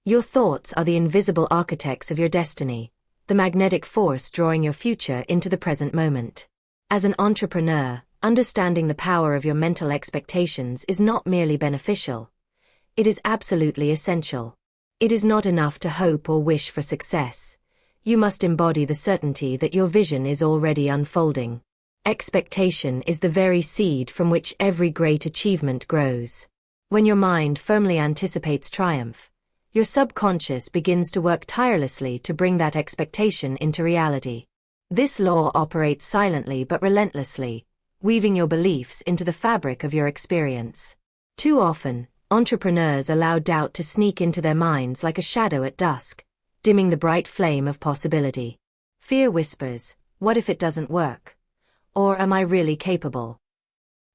Your thoughts are the invisible architects of your destiny, the magnetic force drawing your future into the present moment. As an entrepreneur, understanding the power of your mental expectations is not merely beneficial, it is absolutely essential. It is not enough to hope or wish for success. You must embody the certainty that your vision is already unfolding. Expectation is the very seed from which every great achievement grows. When your mind firmly anticipates triumph, your subconscious begins to work tirelessly to bring that expectation into reality. This law operates silently but relentlessly, weaving your beliefs into the fabric of your experience. Too often, entrepreneurs allow doubt to sneak into their minds like a shadow at dusk, dimming the bright flame of possibility. Fear whispers, "What if it doesn't work? Or am I really capable?"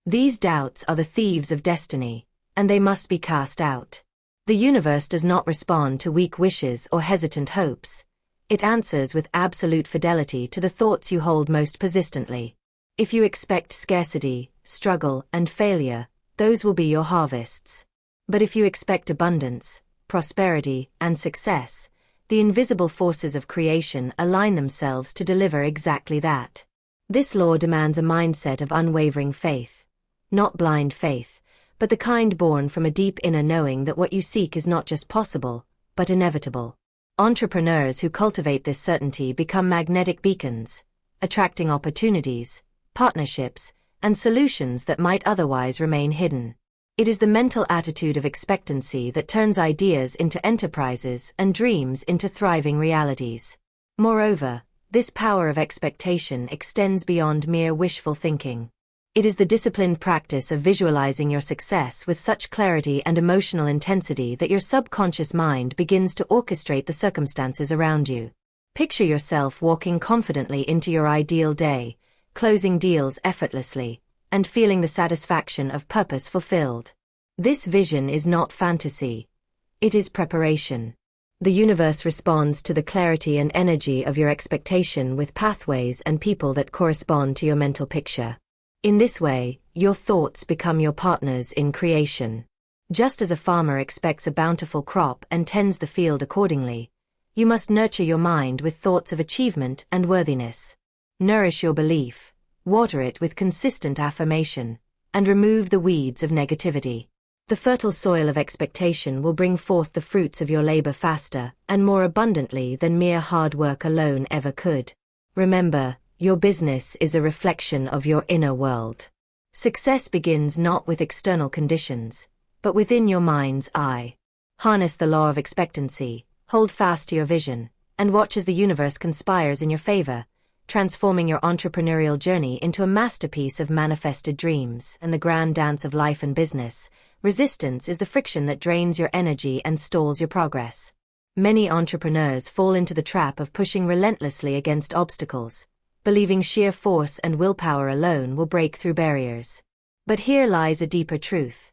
These doubts are the thieves of destiny, and they must be cast out. The universe does not respond to weak wishes or hesitant hopes. It answers with absolute fidelity to the thoughts you hold most persistently. If you expect scarcity, struggle, and failure, those will be your harvests. But if you expect abundance, prosperity, and success, the invisible forces of creation align themselves to deliver exactly that. This law demands a mindset of unwavering faith. Not blind faith, but the kind born from a deep inner knowing that what you seek is not just possible, but inevitable. Entrepreneurs who cultivate this certainty become magnetic beacons, attracting opportunities, partnerships, and solutions that might otherwise remain hidden. It is the mental attitude of expectancy that turns ideas into enterprises and dreams into thriving realities. Moreover, this power of expectation extends beyond mere wishful thinking. It is the disciplined practice of visualizing your success with such clarity and emotional intensity that your subconscious mind begins to orchestrate the circumstances around you. Picture yourself walking confidently into your ideal day, closing deals effortlessly, and feeling the satisfaction of purpose fulfilled. This vision is not fantasy. It is preparation. The universe responds to the clarity and energy of your expectation with pathways and people that correspond to your mental picture. In this way, your thoughts become your partners in creation. Just as a farmer expects a bountiful crop and tends the field accordingly, you must nurture your mind with thoughts of achievement and worthiness. Nourish your belief, water it with consistent affirmation, and remove the weeds of negativity. The fertile soil of expectation will bring forth the fruits of your labor faster and more abundantly than mere hard work alone ever could. Remember, your business is a reflection of your inner world. Success begins not with external conditions, but within your mind's eye. Harness the law of expectancy, hold fast to your vision, and watch as the universe conspires in your favor, transforming your entrepreneurial journey into a masterpiece of manifested dreams. And the grand dance of life and business, resistance is the friction that drains your energy and stalls your progress. Many entrepreneurs fall into the trap of pushing relentlessly against obstacles, believing sheer force and willpower alone will break through barriers. But here lies a deeper truth.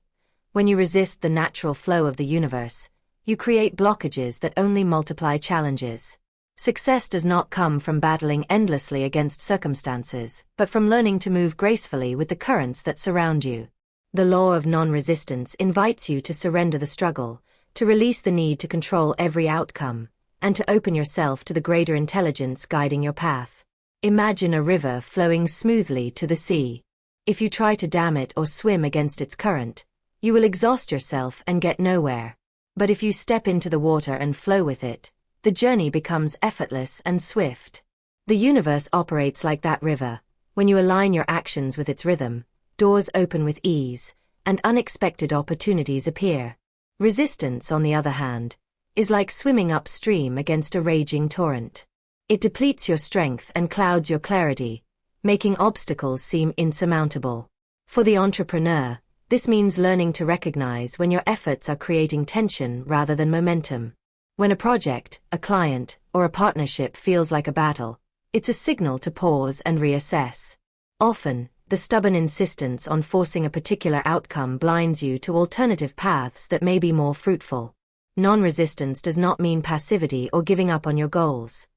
When you resist the natural flow of the universe, you create blockages that only multiply challenges. Success does not come from battling endlessly against circumstances, but from learning to move gracefully with the currents that surround you. The law of non-resistance invites you to surrender the struggle, to release the need to control every outcome, and to open yourself to the greater intelligence guiding your path. Imagine a river flowing smoothly to the sea. If you try to dam it or swim against its current, you will exhaust yourself and get nowhere. But if you step into the water and flow with it, the journey becomes effortless and swift. The universe operates like that river. When you align your actions with its rhythm, doors open with ease, and unexpected opportunities appear. Resistance, on the other hand, is like swimming upstream against a raging torrent. It depletes your strength and clouds your clarity, making obstacles seem insurmountable. For the entrepreneur, this means learning to recognize when your efforts are creating tension rather than momentum. When a project, a client, or a partnership feels like a battle, it's a signal to pause and reassess. Often, the stubborn insistence on forcing a particular outcome blinds you to alternative paths that may be more fruitful. Non-resistance does not mean passivity or giving up on your goals.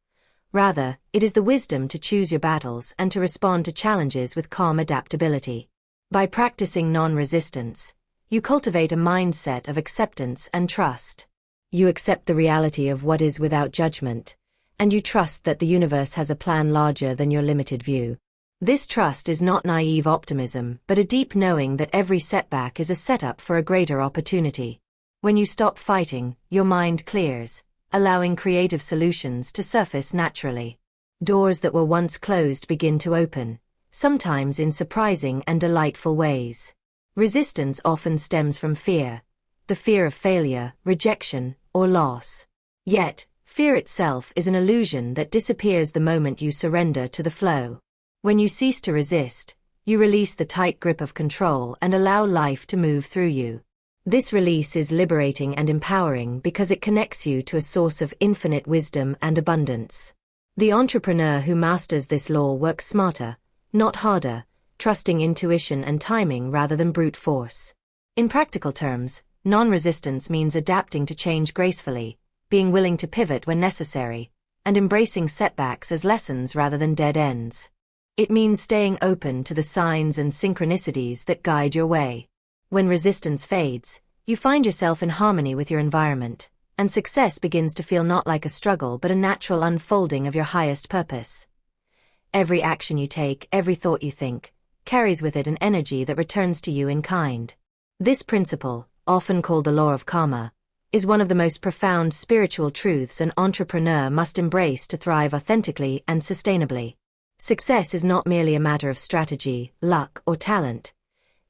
Rather, it is the wisdom to choose your battles and to respond to challenges with calm adaptability. By practicing non-resistance, you cultivate a mindset of acceptance and trust. You accept the reality of what is without judgment, and you trust that the universe has a plan larger than your limited view. This trust is not naive optimism, but a deep knowing that every setback is a setup for a greater opportunity. When you stop fighting, your mind clears, allowing creative solutions to surface naturally. Doors that were once closed begin to open, sometimes in surprising and delightful ways. Resistance often stems from fear, the fear of failure, rejection, or loss. Yet, fear itself is an illusion that disappears the moment you surrender to the flow. When you cease to resist, you release the tight grip of control and allow life to move through you. This release is liberating and empowering because it connects you to a source of infinite wisdom and abundance. The entrepreneur who masters this law works smarter, not harder, trusting intuition and timing rather than brute force. In practical terms, non-resistance means adapting to change gracefully, being willing to pivot when necessary, and embracing setbacks as lessons rather than dead ends. It means staying open to the signs and synchronicities that guide your way. When resistance fades, you find yourself in harmony with your environment, and success begins to feel not like a struggle but a natural unfolding of your highest purpose. Every action you take, every thought you think, carries with it an energy that returns to you in kind. This principle, often called the law of karma, is one of the most profound spiritual truths an entrepreneur must embrace to thrive authentically and sustainably. Success is not merely a matter of strategy, luck, or talent.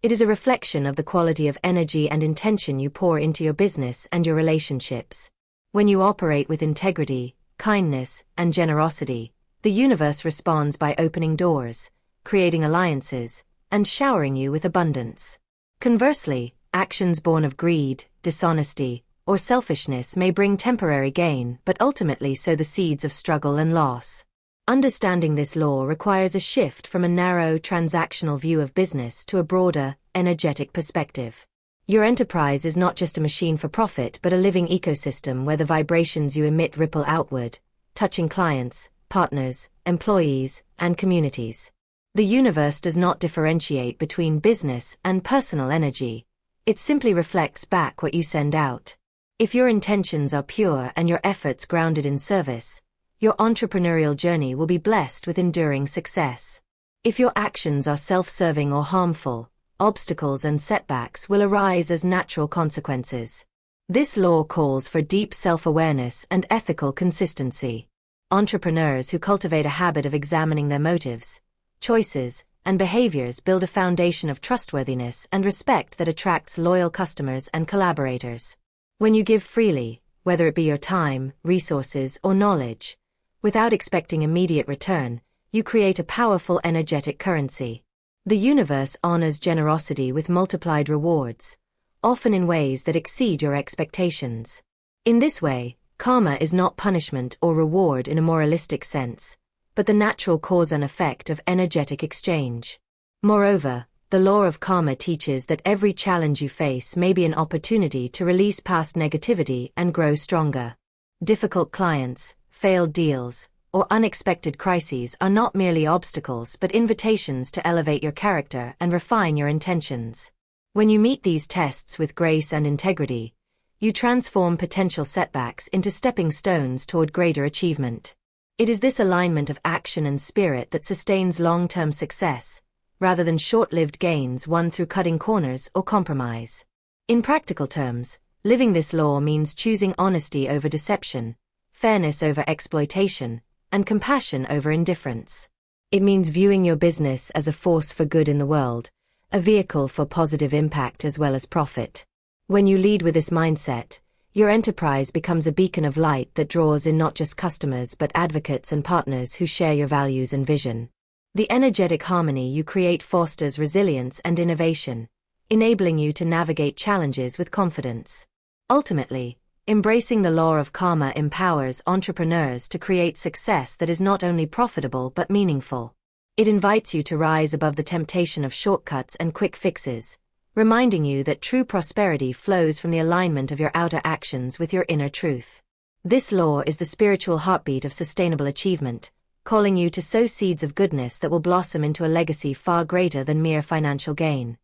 It is a reflection of the quality of energy and intention you pour into your business and your relationships. When you operate with integrity, kindness, and generosity, the universe responds by opening doors, creating alliances, and showering you with abundance. Conversely, actions born of greed, dishonesty, or selfishness may bring temporary gain but ultimately sow the seeds of struggle and loss. Understanding this law requires a shift from a narrow, transactional view of business to a broader, energetic perspective. Your enterprise is not just a machine for profit but a living ecosystem where the vibrations you emit ripple outward, touching clients, partners, employees, and communities. The universe does not differentiate between business and personal energy. It simply reflects back what you send out. If your intentions are pure and your efforts grounded in service, your entrepreneurial journey will be blessed with enduring success. If your actions are self-serving or harmful, obstacles and setbacks will arise as natural consequences. This law calls for deep self-awareness and ethical consistency. Entrepreneurs who cultivate a habit of examining their motives, choices, and behaviors build a foundation of trustworthiness and respect that attracts loyal customers and collaborators. When you give freely, whether it be your time, resources, or knowledge, without expecting immediate return, you create a powerful energetic currency. The universe honors generosity with multiplied rewards, often in ways that exceed your expectations. In this way, karma is not punishment or reward in a moralistic sense, but the natural cause and effect of energetic exchange. Moreover, the law of karma teaches that every challenge you face may be an opportunity to release past negativity and grow stronger. Difficult clients, failed deals, or unexpected crises are not merely obstacles but invitations to elevate your character and refine your intentions. When you meet these tests with grace and integrity, you transform potential setbacks into stepping stones toward greater achievement. It is this alignment of action and spirit that sustains long-term success, rather than short-lived gains won through cutting corners or compromise. In practical terms, living this law means choosing honesty over deception, fairness over exploitation, and compassion over indifference. It means viewing your business as a force for good in the world, a vehicle for positive impact as well as profit. When you lead with this mindset, your enterprise becomes a beacon of light that draws in not just customers but advocates and partners who share your values and vision. The energetic harmony you create fosters resilience and innovation, enabling you to navigate challenges with confidence. Ultimately, embracing the law of karma empowers entrepreneurs to create success that is not only profitable but meaningful. It invites you to rise above the temptation of shortcuts and quick fixes, reminding you that true prosperity flows from the alignment of your outer actions with your inner truth. This law is the spiritual heartbeat of sustainable achievement, calling you to sow seeds of goodness that will blossom into a legacy far greater than mere financial gain.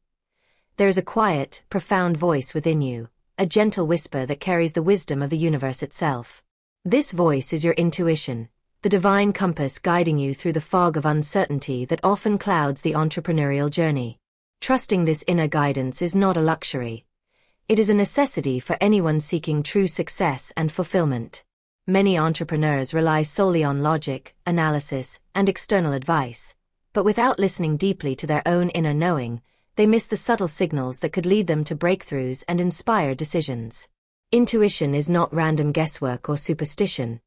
There is a quiet, profound voice within you, a gentle whisper that carries the wisdom of the universe itself. This voice is your intuition, the divine compass guiding you through the fog of uncertainty that often clouds the entrepreneurial journey. Trusting this inner guidance is not a luxury. It is a necessity for anyone seeking true success and fulfillment. Many entrepreneurs rely solely on logic, analysis, and external advice, but without listening deeply to their own inner knowing, they miss the subtle signals that could lead them to breakthroughs and inspired decisions. Intuition is not random guesswork or superstition.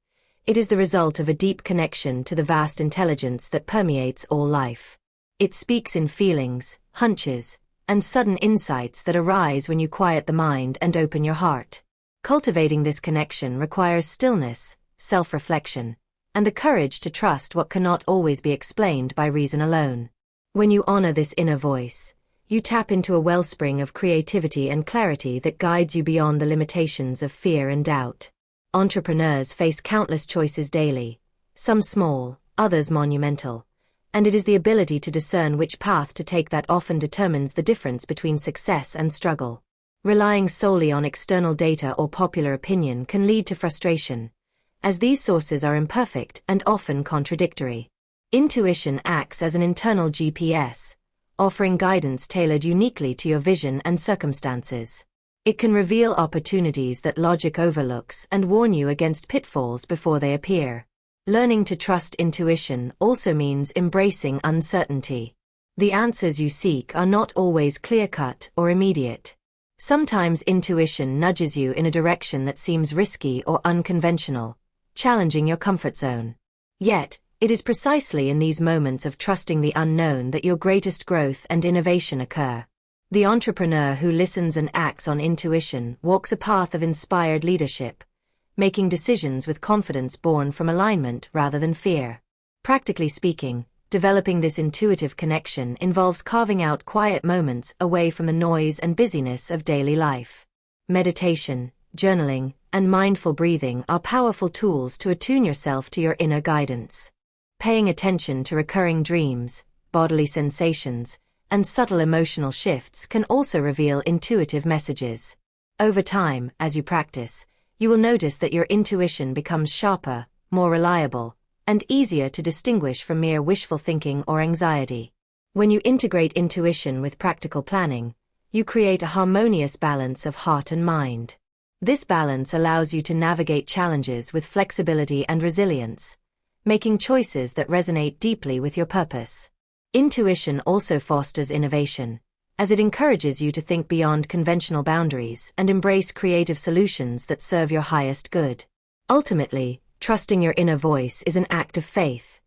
It is the result of a deep connection to the vast intelligence that permeates all life. It speaks in feelings, hunches, and sudden insights that arise when you quiet the mind and open your heart. Cultivating this connection requires stillness, self-reflection, and the courage to trust what cannot always be explained by reason alone. When you honor this inner voice, you tap into a wellspring of creativity and clarity that guides you beyond the limitations of fear and doubt. Entrepreneurs face countless choices daily, some small, others monumental, and it is the ability to discern which path to take that often determines the difference between success and struggle. Relying solely on external data or popular opinion can lead to frustration, as these sources are imperfect and often contradictory. Intuition acts as an internal GPS, offering guidance tailored uniquely to your vision and circumstances. It can reveal opportunities that logic overlooks and warn you against pitfalls before they appear. Learning to trust intuition also means embracing uncertainty. The answers you seek are not always clear-cut or immediate. Sometimes intuition nudges you in a direction that seems risky or unconventional, challenging your comfort zone. Yet, it is precisely in these moments of trusting the unknown that your greatest growth and innovation occur. The entrepreneur who listens and acts on intuition walks a path of inspired leadership, making decisions with confidence born from alignment rather than fear. Practically speaking, developing this intuitive connection involves carving out quiet moments away from the noise and busyness of daily life. Meditation, journaling, and mindful breathing are powerful tools to attune yourself to your inner guidance. Paying attention to recurring dreams, bodily sensations, and subtle emotional shifts can also reveal intuitive messages. Over time, as you practice, you will notice that your intuition becomes sharper, more reliable, and easier to distinguish from mere wishful thinking or anxiety. When you integrate intuition with practical planning, you create a harmonious balance of heart and mind. This balance allows you to navigate challenges with flexibility and resilience, making choices that resonate deeply with your purpose. Intuition also fosters innovation, as it encourages you to think beyond conventional boundaries and embrace creative solutions that serve your highest good. Ultimately, trusting your inner voice is an act of faith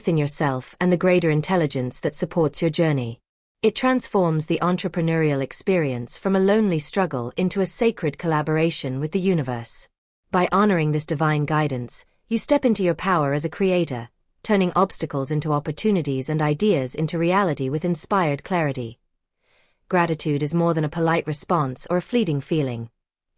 in yourself and the greater intelligence that supports your journey. It transforms the entrepreneurial experience from a lonely struggle into a sacred collaboration with the universe. By honoring this divine guidance, you step into your power as a creator, turning obstacles into opportunities and ideas into reality with inspired clarity. Gratitude is more than a polite response or a fleeting feeling.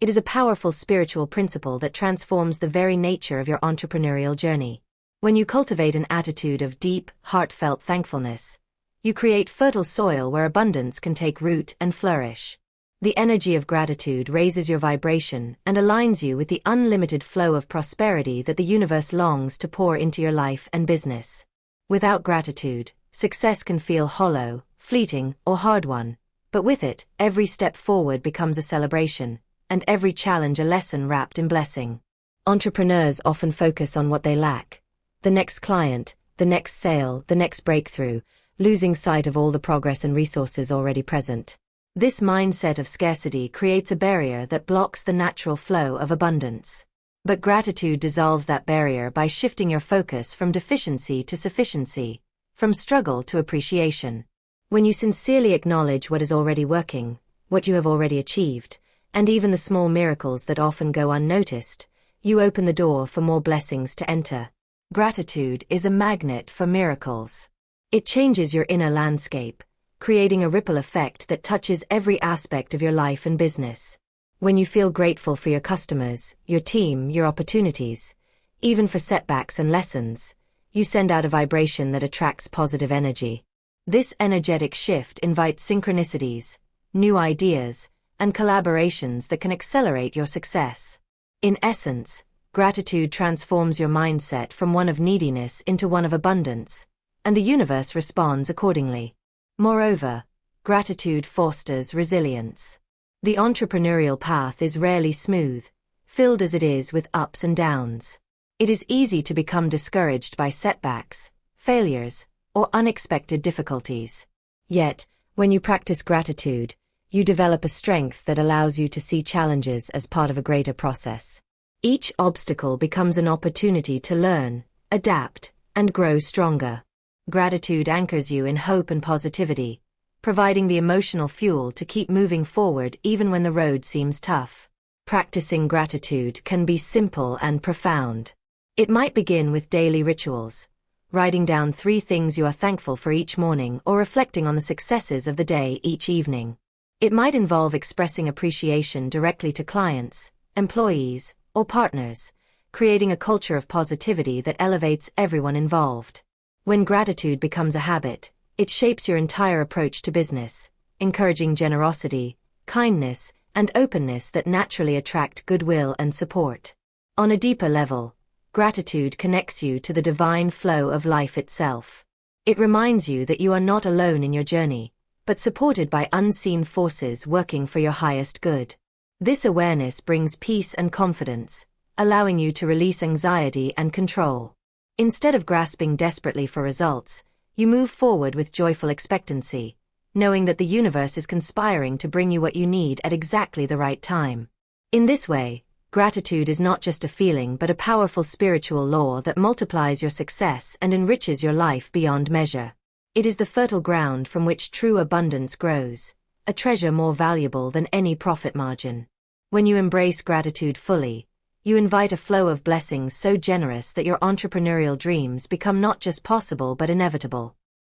It is a powerful spiritual principle that transforms the very nature of your entrepreneurial journey. When you cultivate an attitude of deep, heartfelt thankfulness, you create fertile soil where abundance can take root and flourish. The energy of gratitude raises your vibration and aligns you with the unlimited flow of prosperity that the universe longs to pour into your life and business. Without gratitude, success can feel hollow, fleeting, or hard-won, but with it, every step forward becomes a celebration, and every challenge a lesson wrapped in blessing. Entrepreneurs often focus on what they lack: the next client, the next sale, the next breakthrough, losing sight of all the progress and resources already present. This mindset of scarcity creates a barrier that blocks the natural flow of abundance. But gratitude dissolves that barrier by shifting your focus from deficiency to sufficiency, from struggle to appreciation. When you sincerely acknowledge what is already working, what you have already achieved, and even the small miracles that often go unnoticed, you open the door for more blessings to enter. Gratitude is a magnet for miracles. It changes your inner landscape, creating a ripple effect that touches every aspect of your life and business. When you feel grateful for your customers, your team, your opportunities, even for setbacks and lessons, you send out a vibration that attracts positive energy. This energetic shift invites synchronicities, new ideas, and collaborations that can accelerate your success. In essence, gratitude transforms your mindset from one of neediness into one of abundance, and the universe responds accordingly. Moreover, gratitude fosters resilience. The entrepreneurial path is rarely smooth, filled as it is with ups and downs. It is easy to become discouraged by setbacks, failures, or unexpected difficulties. Yet, when you practice gratitude, you develop a strength that allows you to see challenges as part of a greater process. Each obstacle becomes an opportunity to learn, adapt, and grow stronger. Gratitude anchors you in hope and positivity, providing the emotional fuel to keep moving forward even when the road seems tough. Practicing gratitude can be simple and profound. It might begin with daily rituals, writing down 3 things you are thankful for each morning or reflecting on the successes of the day each evening. It might involve expressing appreciation directly to clients, employees, or partners, creating a culture of positivity that elevates everyone involved. When gratitude becomes a habit, it shapes your entire approach to business, encouraging generosity, kindness, and openness that naturally attract goodwill and support. On a deeper level, gratitude connects you to the divine flow of life itself. It reminds you that you are not alone in your journey, but supported by unseen forces working for your highest good. This awareness brings peace and confidence, allowing you to release anxiety and control. Instead of grasping desperately for results, you move forward with joyful expectancy, knowing that the universe is conspiring to bring you what you need at exactly the right time. In this way, gratitude is not just a feeling but a powerful spiritual law that multiplies your success and enriches your life beyond measure. It is the fertile ground from which true abundance grows, a treasure more valuable than any profit margin. When you embrace gratitude fully, you invite a flow of blessings so generous that your entrepreneurial dreams become not just possible but inevitable.